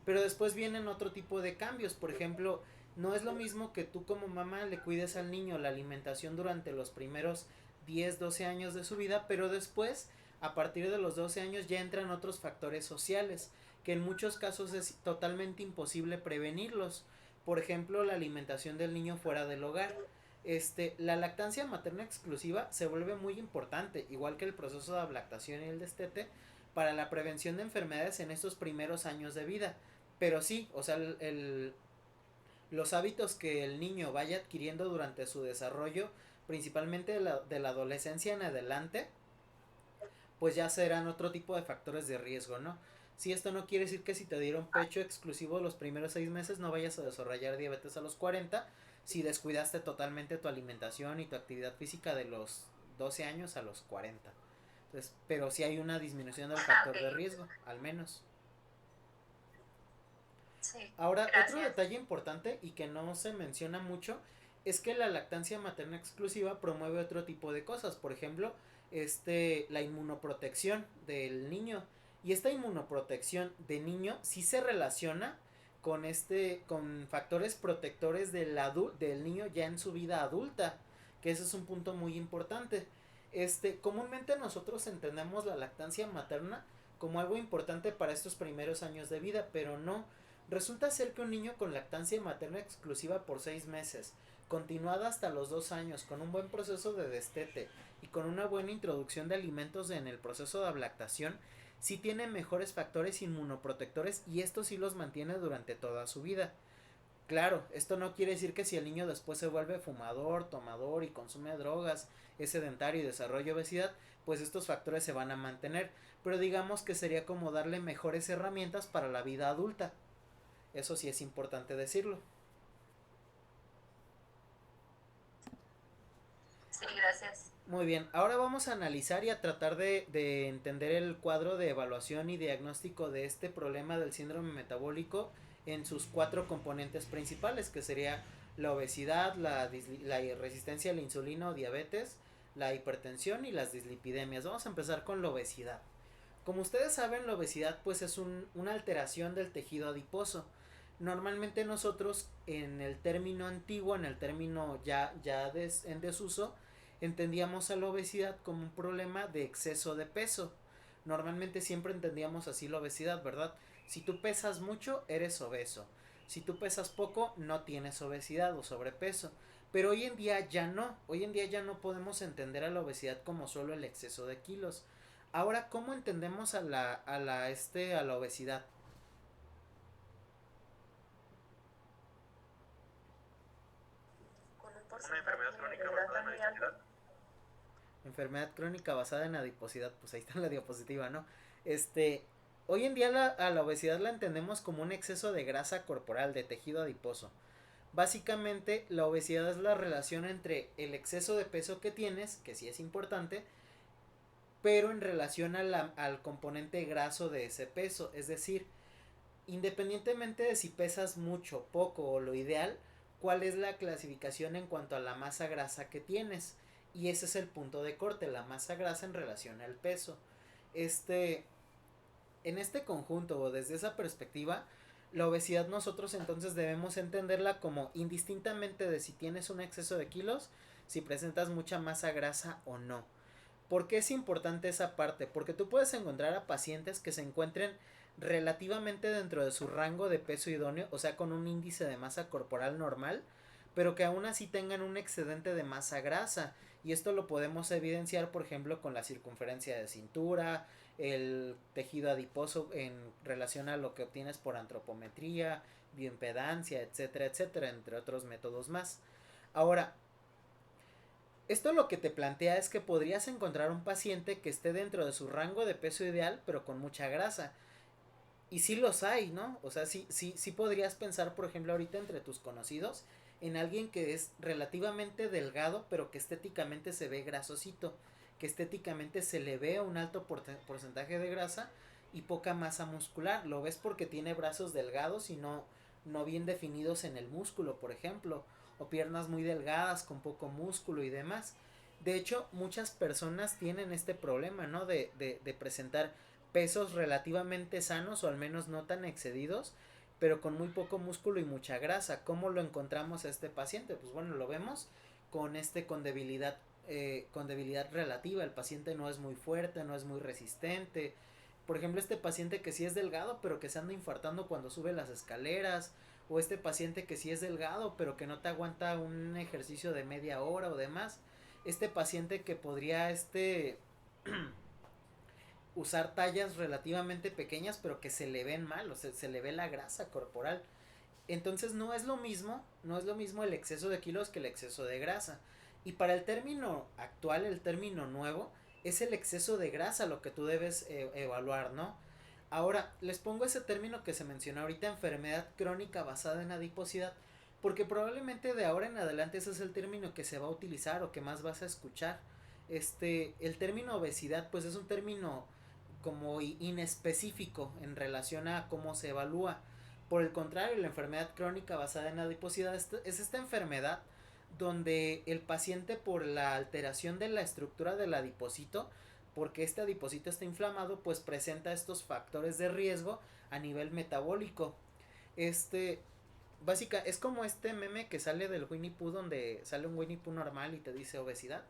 Pero después vienen otro tipo de cambios. Por ejemplo, no es lo mismo que tú como mamá le cuides al niño la alimentación durante los primeros 10, 12 años de su vida, pero después, a partir de los 12 años, ya entran otros factores sociales, que en muchos casos es totalmente imposible prevenirlos. Por ejemplo, la alimentación del niño fuera del hogar. La lactancia materna exclusiva se vuelve muy importante, igual que el proceso de ablactación y el destete, para la prevención de enfermedades en estos primeros años de vida. Pero sí, o sea, los hábitos que el niño vaya adquiriendo durante su desarrollo, principalmente de la adolescencia en adelante, pues ya serán otro tipo de factores de riesgo, ¿no? Si esto no quiere decir que si te dieron pecho exclusivo los primeros 6 meses no vayas a desarrollar diabetes a los 40, si descuidaste totalmente tu alimentación y tu actividad física de los 12 años a los 40. Entonces, pero sí hay una disminución del factor de riesgo, al menos. Sí, ahora, gracias. otro detalle importante y que no se menciona mucho es que la lactancia materna exclusiva promueve otro tipo de cosas. Por ejemplo, la inmunoprotección del niño. Y esta inmunoprotección de niño sí se relaciona con factores protectores del niño ya en su vida adulta, que ese es un punto muy importante. Comúnmente nosotros entendemos la lactancia materna como algo importante para estos primeros años de vida, pero no. Resulta ser que un niño con lactancia materna exclusiva por 6 meses, continuada hasta los 2 años, con un buen proceso de destete y con una buena introducción de alimentos en el proceso de ablactación, sí tiene mejores factores inmunoprotectores, y esto sí los mantiene durante toda su vida. Claro, esto no quiere decir que si el niño después se vuelve fumador, tomador y consume drogas, es sedentario y desarrolla obesidad, pues estos factores se van a mantener, pero digamos que sería como darle mejores herramientas para la vida adulta. Eso sí es importante decirlo. Sí, gracias. Muy bien, ahora vamos a analizar y a tratar de entender el cuadro de evaluación y diagnóstico de este problema del síndrome metabólico en sus 4 componentes principales, que sería la obesidad, la resistencia a la insulina o diabetes, la hipertensión y las dislipidemias. Vamos a empezar con la obesidad. Como ustedes saben, la obesidad pues es una alteración del tejido adiposo. Normalmente nosotros en el término antiguo, en el término en desuso, entendíamos a la obesidad como un problema de exceso de peso. Normalmente siempre entendíamos así la obesidad, ¿verdad? Si tú pesas mucho, eres obeso. Si tú pesas poco, no tienes obesidad o sobrepeso. Pero hoy en día ya no. Hoy en día ya no podemos entender a la obesidad como solo el exceso de kilos. Ahora, ¿cómo entendemos a la obesidad? Con un Una porcentaje enfermedad de crónica grasa basada en muy alto. adiposidad. Enfermedad crónica basada en adiposidad, pues ahí está en la diapositiva, ¿no? Este, hoy en día a la obesidad la entendemos como un exceso de grasa corporal, de tejido adiposo. Básicamente, la obesidad es la relación entre el exceso de peso que tienes, que sí es importante, pero en relación al componente graso de ese peso. Es decir, independientemente de si pesas mucho, poco o lo ideal, cuál es la clasificación en cuanto a la masa grasa que tienes. Y ese es el punto de corte, la masa grasa en relación al peso. Este, en este conjunto o desde esa perspectiva, la obesidad nosotros entonces debemos entenderla como indistintamente de si tienes un exceso de kilos, si presentas mucha masa grasa o no. ¿Por qué es importante esa parte? Porque tú puedes encontrar a pacientes que se encuentren relativamente dentro de su rango de peso idóneo, o sea, con un índice de masa corporal normal, pero que aún así tengan un excedente de masa grasa. Y esto lo podemos evidenciar, por ejemplo, con la circunferencia de cintura, el tejido adiposo en relación a lo que obtienes por antropometría, bioimpedancia, etcétera, etcétera, entre otros métodos más. Ahora, esto lo que te plantea es que podrías encontrar un paciente que esté dentro de su rango de peso ideal, pero con mucha grasa. Y sí los hay, ¿no? O sea, sí podrías pensar, por ejemplo, ahorita entre tus conocidos, en alguien que es relativamente delgado, pero que estéticamente se ve grasosito, que estéticamente se le ve un alto porcentaje de grasa y poca masa muscular. Lo ves porque tiene brazos delgados y no bien definidos en el músculo, por ejemplo, o piernas muy delgadas con poco músculo y demás. De hecho, muchas personas tienen este problema, ¿no? De presentar pesos relativamente sanos o al menos no tan excedidos, pero con muy poco músculo y mucha grasa. ¿Cómo lo encontramos a este paciente? Pues bueno, lo vemos con debilidad relativa. El paciente no es muy fuerte, no es muy resistente. Por ejemplo, este paciente que sí es delgado, pero que se anda infartando cuando sube las escaleras, o este paciente que sí es delgado, pero que no te aguanta un ejercicio de media hora o demás. Este paciente que podría usar tallas relativamente pequeñas, pero que se le ven mal, o sea, se le ve la grasa corporal. Entonces no es lo mismo el exceso de kilos que el exceso de grasa. Y para el término actual, el término nuevo, es el exceso de grasa lo que tú debes evaluar, ¿no? Ahora, les pongo ese término que se mencionó ahorita, enfermedad crónica basada en adiposidad, porque probablemente de ahora en adelante ese es el término que se va a utilizar o que más vas a escuchar. El término obesidad, pues es un término como inespecífico en relación a cómo se evalúa. Por el contrario, la enfermedad crónica basada en adiposidad es esta enfermedad donde el paciente, por la alteración de la estructura del adipocito, porque este adipocito está inflamado, pues presenta estos factores de riesgo a nivel metabólico. Este, es como este meme que sale del Winnie Pooh, donde sale un Winnie Pooh normal y te dice obesidad,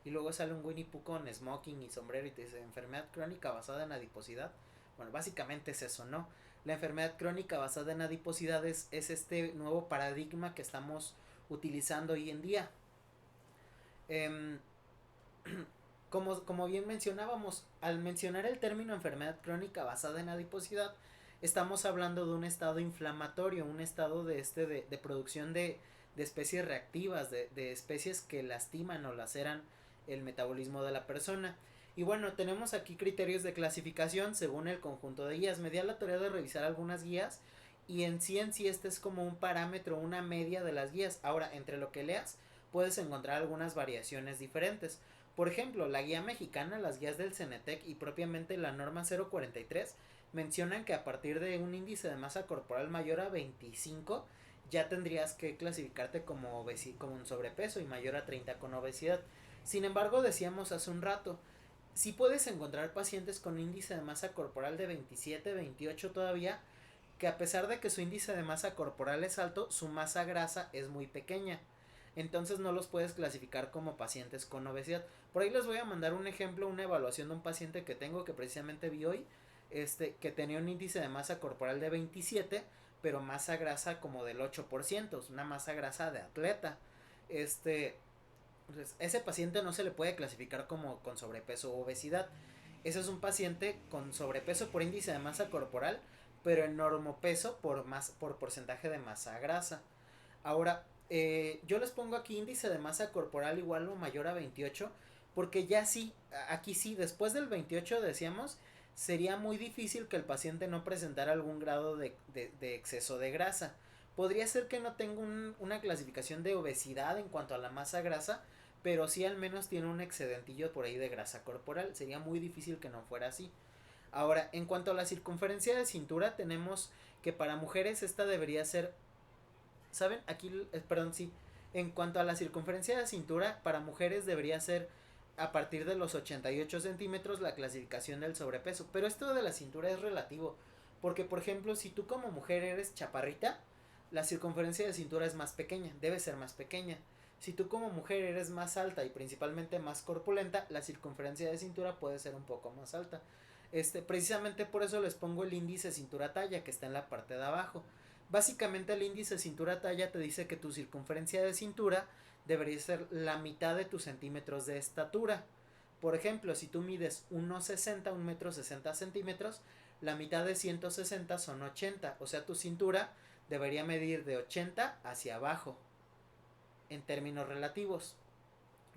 y luego sale un Winnie Pooh con smoking y sombrero y te dice enfermedad crónica basada en adiposidad. Bueno, básicamente es eso, ¿no? La enfermedad crónica basada en adiposidad es este nuevo paradigma que estamos utilizando hoy en día. Eh, como bien mencionábamos, al mencionar el término enfermedad crónica basada en adiposidad, estamos hablando de un estado inflamatorio, un estado de producción de especies reactivas, de especies que lastiman o laceran el metabolismo de la persona. Y bueno, tenemos aquí criterios de clasificación según el conjunto de guías. Me di a la tarea de revisar algunas guías y en sí este es como un parámetro, una media de las guías. Ahora, entre lo que leas, puedes encontrar algunas variaciones diferentes. Por ejemplo, la guía mexicana, las guías del CENETEC y propiamente la norma 043 mencionan que a partir de un índice de masa corporal mayor a 25 ya tendrías que clasificarte como un sobrepeso y mayor a 30 con obesidad. Sin embargo, decíamos hace un rato, sí puedes encontrar pacientes con índice de masa corporal de 27, 28 todavía, que a pesar de que su índice de masa corporal es alto, su masa grasa es muy pequeña. Entonces no los puedes clasificar como pacientes con obesidad. Por ahí les voy a mandar un ejemplo, una evaluación de un paciente que tengo que precisamente vi hoy, que tenía un índice de masa corporal de 27, pero masa grasa como del 8%, es una masa grasa de atleta. Entonces, ese paciente no se le puede clasificar como con sobrepeso u obesidad. Ese es un paciente con sobrepeso por índice de masa corporal, pero en normopeso por porcentaje de masa grasa. Ahora, yo les pongo aquí índice de masa corporal igual o mayor a 28, porque ya sí, aquí sí, después del 28 decíamos, sería muy difícil que el paciente no presentara algún grado de exceso de grasa. Podría ser que no tenga una clasificación de obesidad en cuanto a la masa grasa, pero sí al menos tiene un excedentillo por ahí de grasa corporal. Sería muy difícil que no fuera así. Ahora, en cuanto a la circunferencia de cintura, tenemos que para mujeres esta debería ser, ¿saben? Aquí, perdón, sí. En cuanto a la circunferencia de cintura, para mujeres debería ser a partir de los 88 centímetros la clasificación del sobrepeso. Pero esto de la cintura es relativo. Porque, por ejemplo, si tú como mujer eres chaparrita, la circunferencia de cintura es más pequeña, debe ser más pequeña. Si tú como mujer eres más alta y principalmente más corpulenta, la circunferencia de cintura puede ser un poco más alta. Precisamente por eso les pongo el índice cintura-talla que está en la parte de abajo. Básicamente el índice cintura-talla te dice que tu circunferencia de cintura debería ser la mitad de tus centímetros de estatura. Por ejemplo, si tú mides 1,60, 1,60 centímetros, la mitad de 160 son 80. O sea, tu cintura debería medir de 80 hacia abajo, en términos relativos.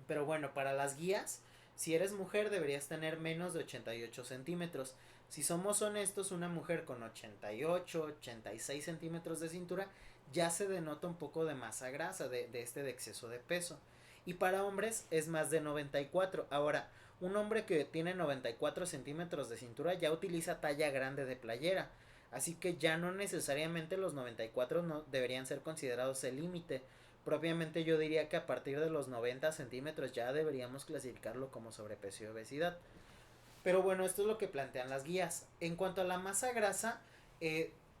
Pero bueno, para las guías, si eres mujer deberías tener menos de 88 centímetros. Si somos honestos, una mujer con 88, 86 centímetros de cintura ya se denota un poco de masa grasa, de exceso de peso. Y para hombres es más de 94. Ahora, un hombre que tiene 94 centímetros de cintura ya utiliza talla grande de playera. Así que ya no necesariamente los 94 no deberían ser considerados el límite. Propiamente yo diría que a partir de los 90 centímetros ya deberíamos clasificarlo como sobrepeso y obesidad. Pero bueno, esto es lo que plantean las guías. En cuanto a la masa grasa,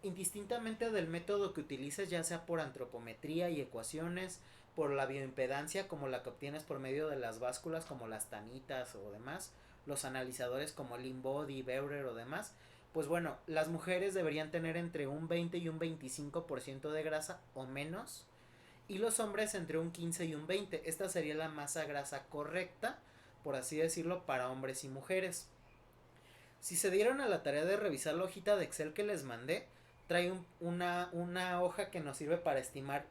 indistintamente del método que utilices, ya sea por antropometría y ecuaciones, por la bioimpedancia como la que obtienes por medio de las básculas como las tanitas o demás, los analizadores como Leanbody, Beurer o demás, pues bueno, las mujeres deberían tener entre un 20 y un 25% de grasa o menos, y los hombres entre un 15 y un 20. Esta sería la masa grasa correcta, por así decirlo, para hombres y mujeres. Si se dieron a la tarea de revisar la hojita de Excel que les mandé, trae una hoja que nos sirve para estimar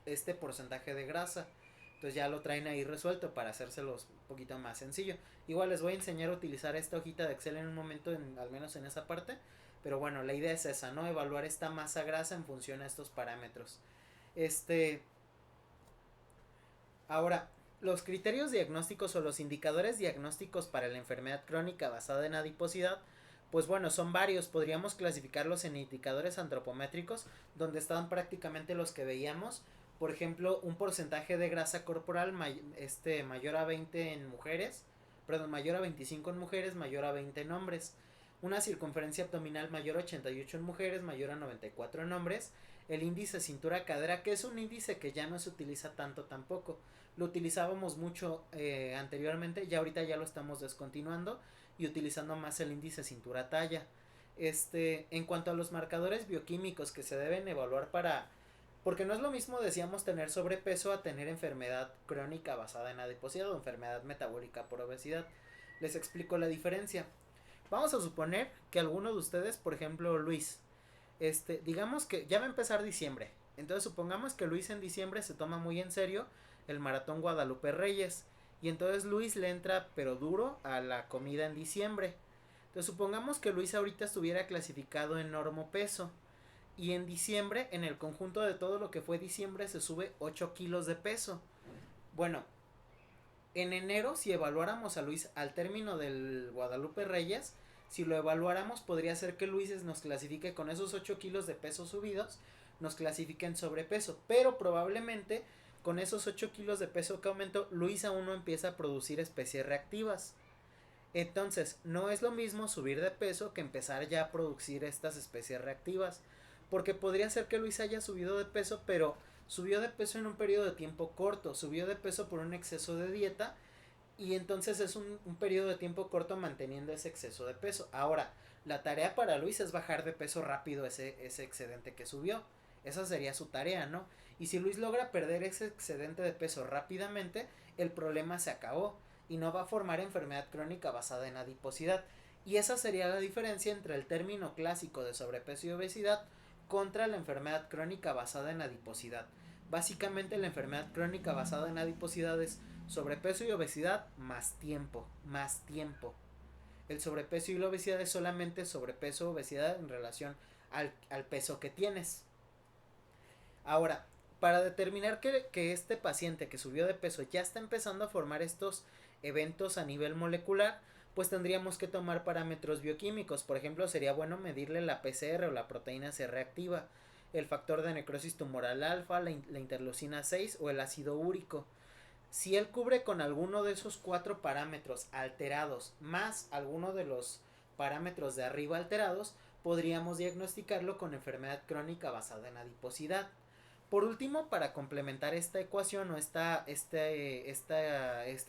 este porcentaje de grasa. Entonces ya lo traen ahí resuelto para hacérselos un poquito más sencillo. Igual les voy a enseñar a utilizar esta hojita de Excel en un momento, al menos en esa parte. Pero bueno, la idea es esa, ¿no? Evaluar esta masa grasa en función a estos parámetros. Ahora, los criterios diagnósticos o los indicadores diagnósticos para la enfermedad crónica basada en adiposidad, pues bueno, son varios. Podríamos clasificarlos en indicadores antropométricos, donde están prácticamente los que veíamos. Por ejemplo, un porcentaje de grasa corporal mayor a 20 en mujeres, perdón, mayor a 25 en mujeres, mayor a 20 en hombres. Una circunferencia abdominal mayor a 88 en mujeres, mayor a 94 en hombres. El índice cintura-cadera, que es un índice que ya no se utiliza tanto tampoco. Lo utilizábamos mucho anteriormente, ya ahorita ya lo estamos descontinuando y utilizando más el índice cintura-talla. En cuanto a los marcadores bioquímicos que se deben evaluar porque no es lo mismo, decíamos, tener sobrepeso a tener enfermedad crónica basada en adiposidad o enfermedad metabólica por obesidad. Les explico la diferencia. Vamos a suponer que alguno de ustedes, por ejemplo Luis, digamos que ya va a empezar diciembre. Entonces supongamos que Luis en diciembre se toma muy en serio el maratón Guadalupe Reyes. Y entonces Luis le entra pero duro a la comida en diciembre. Entonces supongamos que Luis ahorita estuviera clasificado en normopeso. Y en diciembre, en el conjunto de todo lo que fue diciembre, se sube 8 kilos de peso. Bueno, en enero, si evaluáramos a Luis al término del Guadalupe Reyes, si lo evaluáramos, podría ser que Luis nos clasifique con esos 8 kilos de peso subidos, nos clasifique en sobrepeso. Pero probablemente con esos 8 kilos de peso que aumentó, Luis aún no empieza a producir especies reactivas. Entonces, no es lo mismo subir de peso que empezar ya a producir estas especies reactivas. Porque podría ser que Luis haya subido de peso, pero subió de peso en un periodo de tiempo corto, subió de peso por un exceso de dieta, y entonces es un periodo de tiempo corto manteniendo ese exceso de peso. Ahora, La tarea para Luis es bajar de peso rápido ese excedente que subió. Esa sería su tarea, ¿no? Y si Luis logra perder ese excedente de peso rápidamente, el problema se acabó y no va a formar enfermedad crónica basada en adiposidad. Y esa sería la diferencia entre el término clásico de sobrepeso y obesidad contra la enfermedad crónica basada en adiposidad. Básicamente la enfermedad crónica basada en adiposidad es sobrepeso y obesidad más tiempo, más tiempo. El sobrepeso y la obesidad es solamente sobrepeso o obesidad en relación al peso que tienes. Ahora, para determinar que este paciente que subió de peso ya está empezando a formar estos eventos a nivel molecular, pues tendríamos que tomar parámetros bioquímicos. Por ejemplo, sería bueno medirle la PCR o la proteína C reactiva, el factor de necrosis tumoral alfa, la interleucina 6 o el ácido úrico. Si él cubre con alguno de esos 4 parámetros alterados más alguno de los parámetros de arriba alterados, podríamos diagnosticarlo con enfermedad crónica basada en adiposidad. Por último, para complementar esta ecuación o este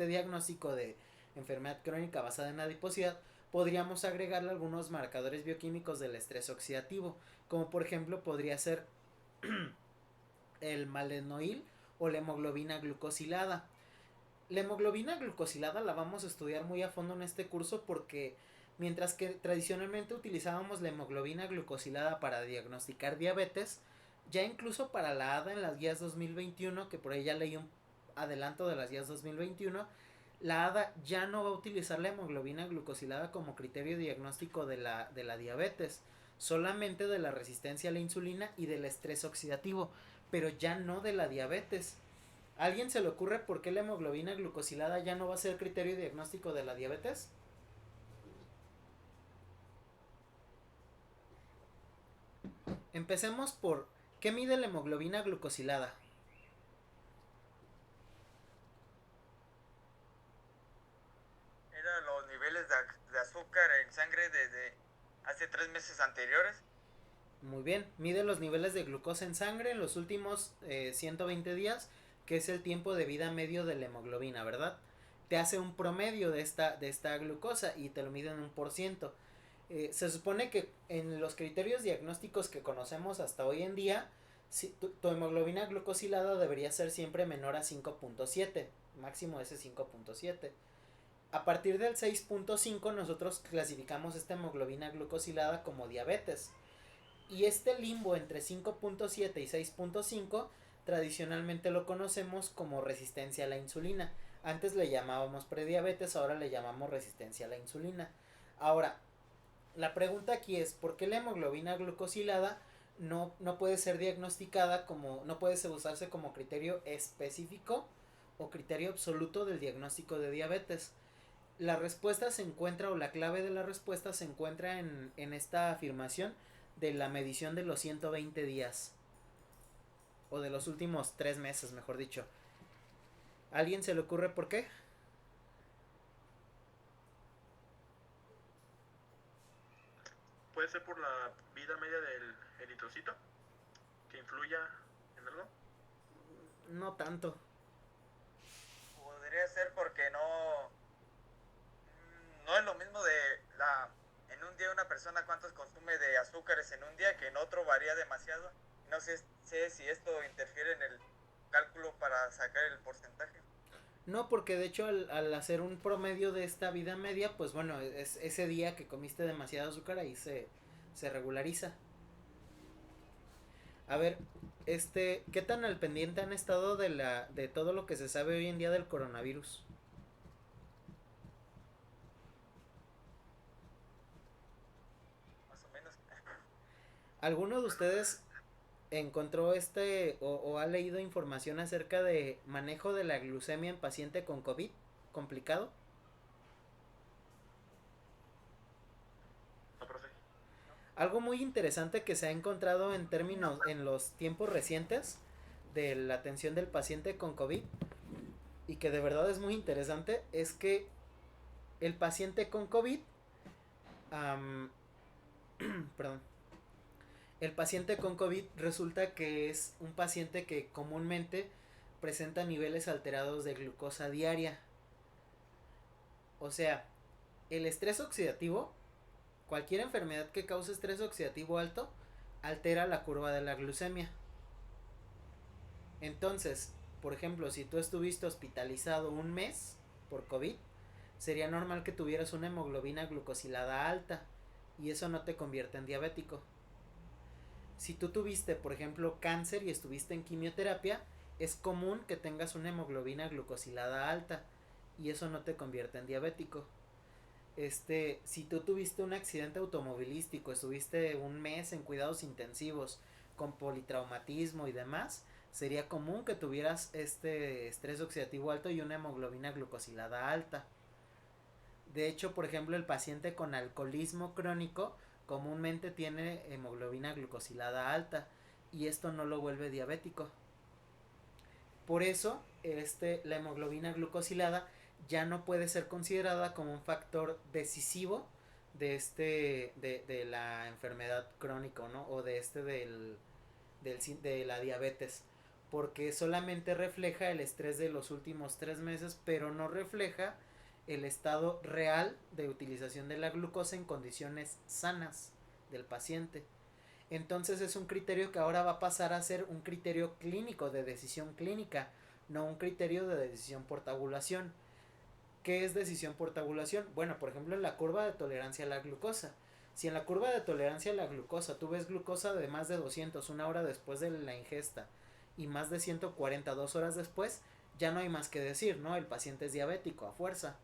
diagnóstico de enfermedad crónica basada en adiposidad, podríamos agregarle algunos marcadores bioquímicos del estrés oxidativo, como por ejemplo podría ser el malenoil o la hemoglobina glucosilada. La hemoglobina glucosilada la vamos a estudiar muy a fondo en este curso porque mientras que tradicionalmente utilizábamos la hemoglobina glucosilada para diagnosticar diabetes, ya incluso para la ADA en las guías 2021, que por ahí ya leí un adelanto de las guías 2021, la ADA ya no va a utilizar la hemoglobina glucosilada como criterio diagnóstico de la diabetes, solamente de la resistencia a la insulina y del estrés oxidativo, pero ya no de la diabetes. ¿A alguien se le ocurre por qué la hemoglobina glucosilada ya no va a ser criterio diagnóstico de la diabetes? Empecemos por ¿qué mide la hemoglobina glucosilada? Era los niveles de azúcar en sangre desde hace 3 meses anteriores. Muy bien, mide los niveles de glucosa en sangre en los últimos 120 días, que es el tiempo de vida medio de la hemoglobina, ¿verdad? Te hace un promedio de esta glucosa y te lo mide en un por ciento. Se supone que en los criterios diagnósticos que conocemos hasta hoy en día, si tu hemoglobina glucosilada debería ser siempre menor a 5.7, máximo ese 5.7. A partir del 6.5 nosotros clasificamos esta hemoglobina glucosilada como diabetes. Y este limbo entre 5.7 y 6.5 tradicionalmente lo conocemos como resistencia a la insulina. Antes le llamábamos prediabetes, ahora le llamamos resistencia a la insulina. Ahora, la pregunta aquí es, ¿por qué la hemoglobina glucosilada no puede ser diagnosticada como, no puede usarse como criterio específico o criterio absoluto del diagnóstico de diabetes? La respuesta se encuentra, o la clave de la respuesta se encuentra en esta afirmación de la medición de los 120 días. O de los últimos 3 meses, mejor dicho. ¿A alguien se le ocurre por qué? Puede ser por la vida media del eritrocito, que influya en algo. No tanto. Podría ser porque no es lo mismo en un día una persona cuántos consume de azúcares en un día, que en otro varía demasiado. No sé si esto interfiere en el cálculo para sacar el porcentaje. No, porque de hecho al hacer un promedio de esta vida media, pues bueno, es ese día que comiste demasiado azúcar, ahí se regulariza. A ver, ¿qué tan al pendiente han estado de todo lo que se sabe hoy en día del coronavirus? Más o menos. ¿Alguno de ustedes encontró o ha leído información acerca de manejo de la glucemia en paciente con COVID complicado? No, profe. Algo muy interesante que se ha encontrado en los tiempos recientes de la atención del paciente con COVID y que de verdad es muy interesante es que el paciente con COVID, perdón, el paciente con COVID resulta que es un paciente que comúnmente presenta niveles alterados de glucosa diaria. O sea, el estrés oxidativo Cualquier enfermedad que cause estrés oxidativo alto altera la curva de la glucemia. Entonces, por ejemplo, si tú estuviste hospitalizado un mes por COVID, sería normal que tuvieras una hemoglobina glucosilada alta y eso no te convierte en diabético. Si tú tuviste, por ejemplo, cáncer y estuviste en quimioterapia, es común que tengas una hemoglobina glucosilada alta y eso no te convierte en diabético. Si tú tuviste un accidente automovilístico, estuviste un mes en cuidados intensivos con politraumatismo y demás, sería común que tuvieras estrés oxidativo alto y una hemoglobina glucosilada alta. De hecho, por ejemplo, el paciente con alcoholismo crónico comúnmente tiene hemoglobina glucosilada alta y esto no lo vuelve diabético. Por eso, la hemoglobina glucosilada ya no puede ser considerada como un factor decisivo de la enfermedad crónica, ¿no? O de la diabetes, porque solamente refleja el estrés de los últimos 3 meses, pero no refleja el estado real de utilización de la glucosa en condiciones sanas del paciente. Entonces es un criterio que ahora va a pasar a ser un criterio clínico de decisión clínica, no un criterio de decisión por tabulación. ¿Qué es decisión por tabulación? Bueno, por ejemplo, en la curva de tolerancia a la glucosa. Si en la curva de tolerancia a la glucosa tú ves glucosa de más de 200 una hora después de la ingesta y más de 140 2 horas después, ya no hay más que decir, ¿no? El paciente es diabético a fuerza.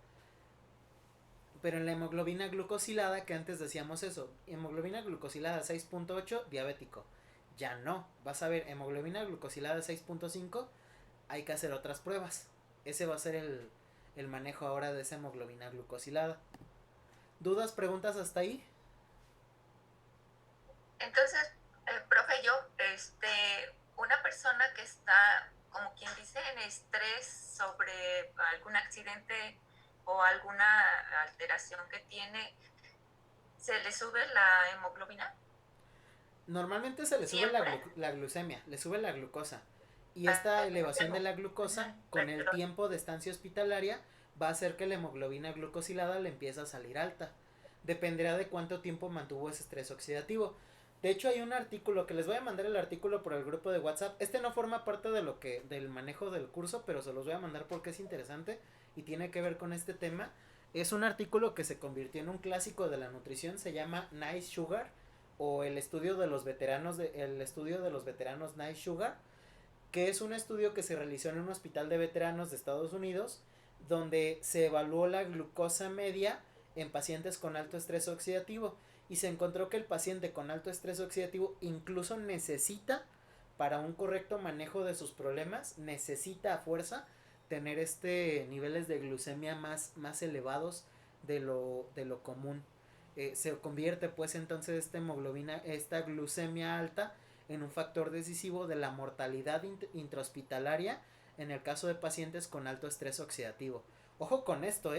Pero en la hemoglobina glucosilada, que antes decíamos eso, hemoglobina glucosilada 6.8, diabético. Ya no, vas a ver hemoglobina glucosilada 6.5, hay que hacer otras pruebas. Ese va a ser el manejo ahora de esa hemoglobina glucosilada. ¿Dudas, preguntas hasta ahí? Entonces, profe, yo, una persona que está, como quien dice, en estrés sobre algún accidente o alguna alteración que tiene, ¿se le sube la hemoglobina? Normalmente se le sube la glucemia, le sube la glucosa. Y esta elevación de la glucosa, con el tiempo de estancia hospitalaria, va a hacer que la hemoglobina glucosilada le empiece a salir alta. Dependerá de cuánto tiempo mantuvo ese estrés oxidativo. De hecho, hay un artículo que les voy a mandar el artículo por el grupo de WhatsApp. No forma parte de del manejo del curso, pero se los voy a mandar porque es interesante y tiene que ver con este tema. Es un artículo que se convirtió en un clásico de la nutrición, se llama Nice Sugar o el estudio de los veteranos Nice Sugar, que es un estudio que se realizó en un hospital de veteranos de Estados Unidos, donde se evaluó la glucosa media en pacientes con alto estrés oxidativo y se encontró que el paciente con alto estrés oxidativo incluso necesita, para un correcto manejo de sus problemas, necesita a fuerza tener niveles de glucemia más elevados de lo común. Se convierte pues entonces esta glucemia alta en un factor decisivo de la mortalidad intrahospitalaria en el caso de pacientes con alto estrés oxidativo. Ojo con esto,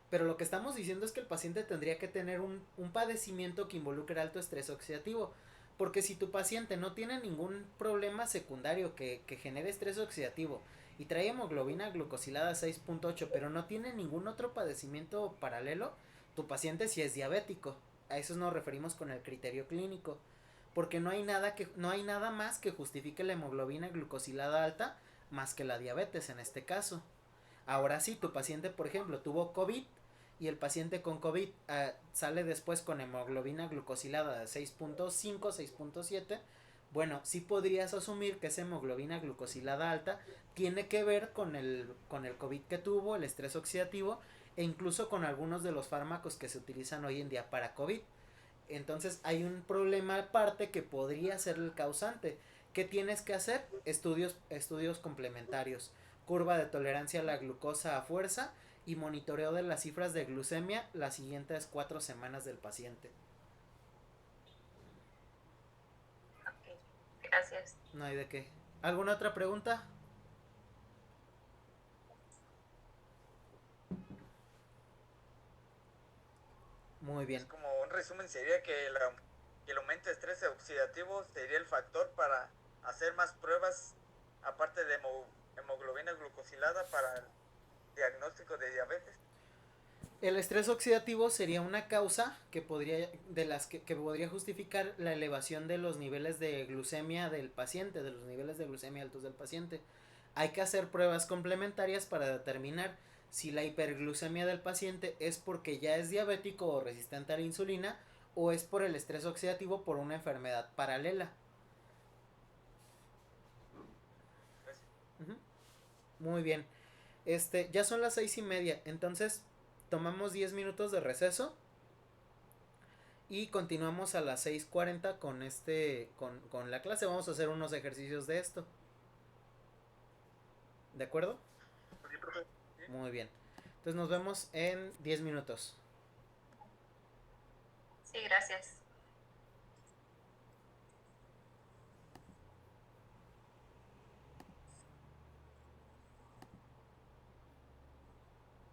pero lo que estamos diciendo es que el paciente tendría que tener un padecimiento que involucre alto estrés oxidativo. Porque si tu paciente no tiene ningún problema secundario que genere estrés oxidativo y trae hemoglobina glucosilada 6.8, pero no tiene ningún otro padecimiento paralelo, tu paciente sí es diabético. A eso nos referimos con el criterio clínico. Porque no hay nada más que justifique la hemoglobina glucosilada alta más que la diabetes en este caso. Ahora sí, tu paciente, por ejemplo, tuvo COVID y el paciente con COVID sale después con hemoglobina glucosilada de 6.5, 6.7, bueno, sí podrías asumir que esa hemoglobina glucosilada alta tiene que ver con el COVID que tuvo, el estrés oxidativo e incluso con algunos de los fármacos que se utilizan hoy en día para COVID. Entonces hay un problema aparte que podría ser el causante. ¿Qué tienes que hacer? Estudios complementarios. Curva de tolerancia a la glucosa a fuerza y monitoreo de las cifras de glucemia las siguientes 4 semanas del paciente. Ok, gracias. No hay de qué. ¿Alguna otra pregunta? Muy bien. Pues como un resumen sería que el aumento de estrés oxidativo sería el factor para hacer más pruebas aparte de hemoglobina glucosilada para el diagnóstico de diabetes. El estrés oxidativo sería una causa que podría, que podría justificar la elevación de los niveles de glucemia del paciente, de los niveles de glucemia altos del paciente. Hay que hacer pruebas complementarias para determinar si la hiperglucemia del paciente es porque ya es diabético o resistente a la insulina o es por el estrés oxidativo por una enfermedad paralela. Muy bien. Ya son las 6:30, entonces tomamos 10 minutos de receso y continuamos a las 6:40 con la clase. Vamos a hacer unos ejercicios de esto. ¿De acuerdo? Sí, profe. Muy bien. Entonces nos vemos en 10 minutos. Sí, gracias.